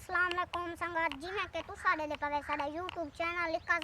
अस्सलाम वालेकुम संगत जी मैं के तू साडे ले पवे साडा यूट्यूब चैनल nika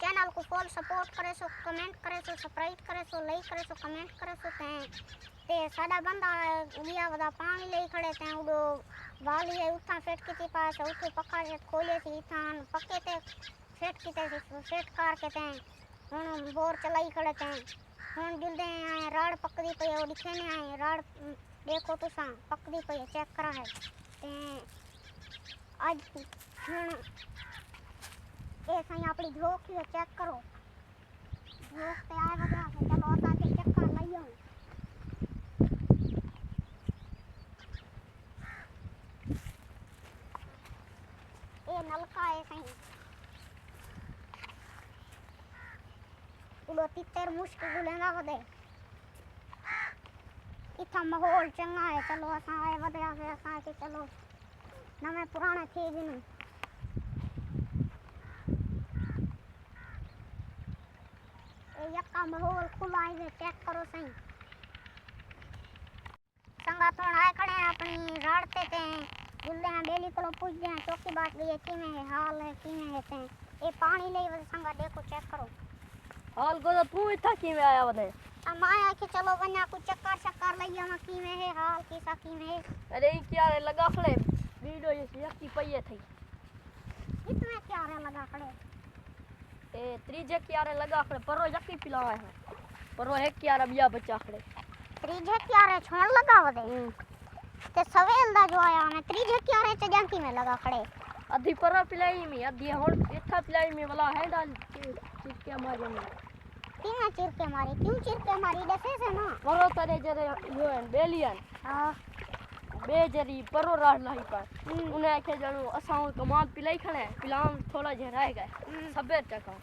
चैनल को फॉलो सपोर्ट करे सो कमेंट करे सो सब्सक्राइब करे सो लाइक करे सो कमेंट करे सो ते साडा बंदा लिया वदा पानी ले खड़े ते उडो वाली है उठा फेट की पास उठो पक्का से खोले थी थान पक्के ते फेट की ते फेट कार के ते हुन बोर चलाई खड़े ते हुन दिलदे आए राड पकदी पे ओ दिखे ने आए राड देखो तो सा पकदी पे चेक करा है ते आज हुन ए सही अपनी झोक की चेक करो झोक पे आए वजह से चलो आता के चेक कर लइयो ए नलका है सही उलो तितर मुश्किल गुलेगा वदे इतना माहौल चंगा है चलो असा आए वदे से असा के चलो नवे पुराने थे जिन यक्का माहौल खुला है चेक करो सही संगा थोड़ा आए खड़े अपनी राड़ते थे जुल्ले हैं बेली को पूछते हैं चौकी बात भी है कि में हाल है कि में है ये पानी ले वजह संगा देखो चेक करो हाल को तो तू इतना की में आया वदे हम आया कि चलो बन्या कुछ चक्कर लइया हम की में है हाल की सा की में अरे क्या रे लगा खड़े वीडियो ये यक्की पइए थई कितने क्या रे लगा खड़े ए त्रीजे क्यारे लगा खड़े परो यक्की पिलावा है परो एक क्यारा बिया बच्चा खड़े त्रीजे क्यारे छोड़ लगा वदे ते सवेल दा जो आया मैं त्रीजे क्यारे चजांकी में लगा खड़े अधी परो पिलाई में अधी हुन इथा पिलाई में वाला है डाल चिरके मारे में क्यों चिरके मारी दसे से ना परो तरे जरे यो बेलियन हां बेजरी परो राड नहीं पर उन्हें के जणो असां कमाल पिलाई खड़े पिलाम थोड़ा जे रह गए सबे टका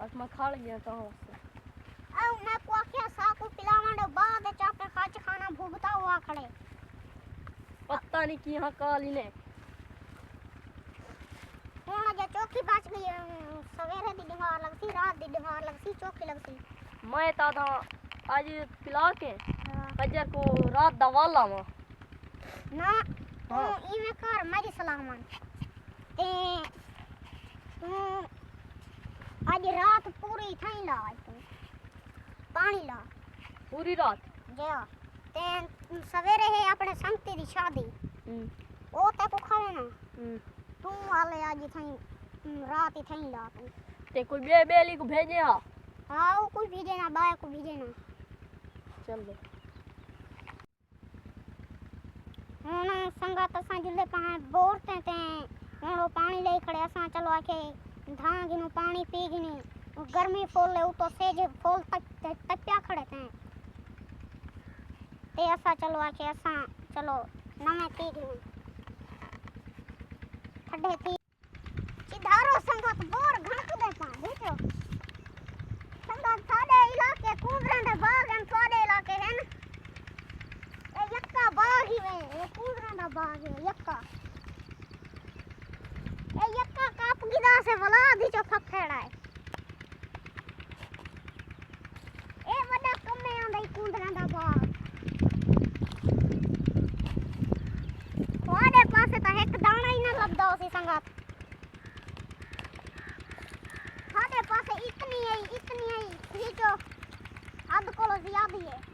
बस मैं खा गया तो औ मैं को क्या साकू पिलावांडे बाद चापे खाच खाना भूगता हुआ खड़े पता नहीं की हां काली ने हुन जे चौकी बच गई सवेरे दी बीमार लगती रात दी बीमार लगती चौकी लगती मैं ता आज पिला के फजर को रात दवा लावा ना तो इमे कर मेरी सलामन ते तू आज रात पूरी थई ला तू पानी ला पूरी रात जा ते सवेरे है अपने संगती दी शादी ओ ते को खावे ना तू वाले आज थई रात ही थई ला तू ते कोई बेली को भेजे हां वो कोई भेजे ना बाय को भेजे ना चल दे हुन संगा तसा जुले पहा बोरते ते हुन पानी ले खड़े असा चलो आके धां गिनु पानी पी गिनी गर्मी फूल ले तो सेज फूल तप्या खड़े ते असा चलो आके असा चलो नमे पी गिनु खड्डे थी सिधारो संगत बोर घंट दे पा देखो संगत साडे इलाके कुबरंडे बाग हम साडे इलाके हैं यक्का बाग ही वे ये कूदरंडा बाग है यक्का ए यक्का काप गिदा से वला दी जो फखेड़ा है ए वडा कमे आंदा कूदरंडा बाग वाडे पासे ता एक दाना ही ना लगदा उसी संगत हाडे पासे इतनी है ये जो अध कोलो ज्यादा है